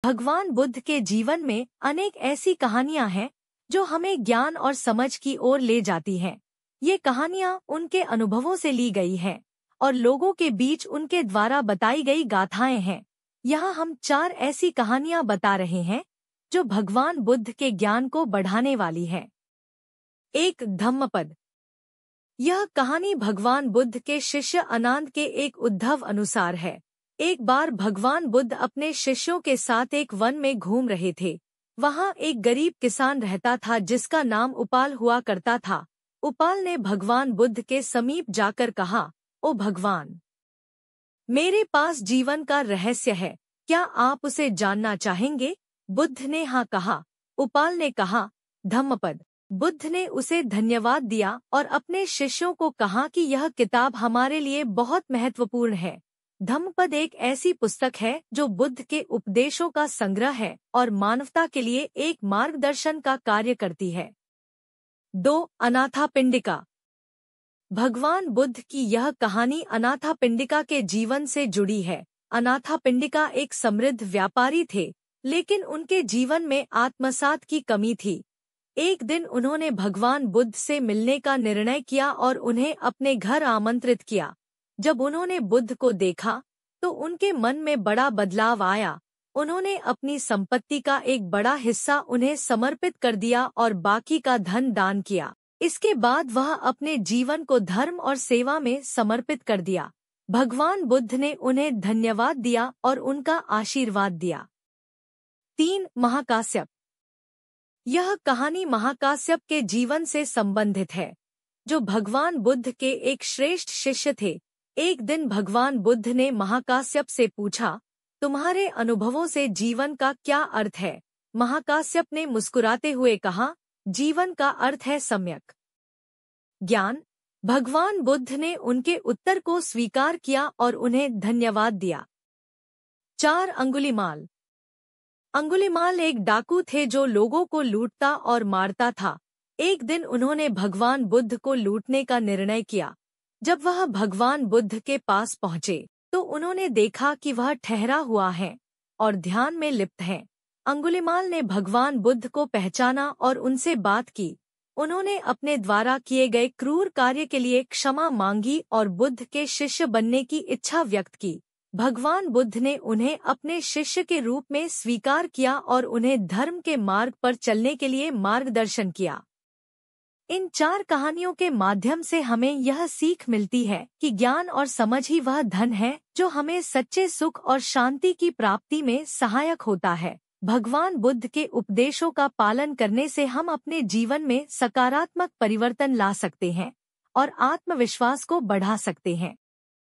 भगवान बुद्ध के जीवन में अनेक ऐसी कहानियां हैं जो हमें ज्ञान और समझ की ओर ले जाती हैं। ये कहानियां उनके अनुभवों से ली गई हैं और लोगों के बीच उनके द्वारा बताई गई गाथाएं हैं। यहाँ हम 4 ऐसी कहानियां बता रहे हैं जो भगवान बुद्ध के ज्ञान को बढ़ाने वाली हैं। 1 धम्मपद। यह कहानी भगवान बुद्ध के शिष्य अनंत के एक उद्धव अनुसार है। एक बार भगवान बुद्ध अपने शिष्यों के साथ एक वन में घूम रहे थे। वहाँ एक गरीब किसान रहता था जिसका नाम उपाल हुआ करता था। उपाल ने भगवान बुद्ध के समीप जाकर कहा, ओ भगवान, मेरे पास जीवन का रहस्य है, क्या आप उसे जानना चाहेंगे? बुद्ध ने हाँ कहा। उपाल ने कहा, धम्मपद। बुद्ध ने उसे धन्यवाद दिया और अपने शिष्यों को कहा कि यह किताब हमारे लिए बहुत महत्वपूर्ण है। धम्मपद एक ऐसी पुस्तक है जो बुद्ध के उपदेशों का संग्रह है और मानवता के लिए एक मार्गदर्शन का कार्य करती है। 2 अनाथापिंडिका। भगवान बुद्ध की यह कहानी अनाथापिंडिका के जीवन से जुड़ी है। अनाथापिंडिका एक समृद्ध व्यापारी थे, लेकिन उनके जीवन में आत्मसात की कमी थी। एक दिन उन्होंने भगवान बुद्ध से मिलने का निर्णय किया और उन्हें अपने घर आमंत्रित किया। जब उन्होंने बुद्ध को देखा तो उनके मन में बड़ा बदलाव आया। उन्होंने अपनी संपत्ति का एक बड़ा हिस्सा उन्हें समर्पित कर दिया और बाकी का धन दान किया। इसके बाद वह अपने जीवन को धर्म और सेवा में समर्पित कर दिया। भगवान बुद्ध ने उन्हें धन्यवाद दिया और उनका आशीर्वाद दिया। 3 महाकाश्यप। यह कहानी महाकाश्यप के जीवन से संबंधित है, जो भगवान बुद्ध के एक श्रेष्ठ शिष्य थे। एक दिन भगवान बुद्ध ने महाकाश्यप से पूछा, तुम्हारे अनुभवों से जीवन का क्या अर्थ है? महाकाश्यप ने मुस्कुराते हुए कहा, जीवन का अर्थ है सम्यक ज्ञान। भगवान बुद्ध ने उनके उत्तर को स्वीकार किया और उन्हें धन्यवाद दिया। 4 अंगुलीमाल। अंगुलीमाल एक डाकू थे जो लोगों को लूटता और मारता था। एक दिन उन्होंने भगवान बुद्ध को लूटने का निर्णय किया। जब वह भगवान बुद्ध के पास पहुंचे तो उन्होंने देखा कि वह ठहरा हुआ है और ध्यान में लिप्त है। अंगुलीमाल ने भगवान बुद्ध को पहचाना और उनसे बात की। उन्होंने अपने द्वारा किए गए क्रूर कार्य के लिए क्षमा मांगी और बुद्ध के शिष्य बनने की इच्छा व्यक्त की। भगवान बुद्ध ने उन्हें अपने शिष्य के रूप में स्वीकार किया और उन्हें धर्म के मार्ग पर चलने के लिए मार्गदर्शन किया। इन 4 कहानियों के माध्यम से हमें यह सीख मिलती है कि ज्ञान और समझ ही वह धन है जो हमें सच्चे सुख और शांति की प्राप्ति में सहायक होता है। भगवान बुद्ध के उपदेशों का पालन करने से हम अपने जीवन में सकारात्मक परिवर्तन ला सकते हैं और आत्मविश्वास को बढ़ा सकते हैं।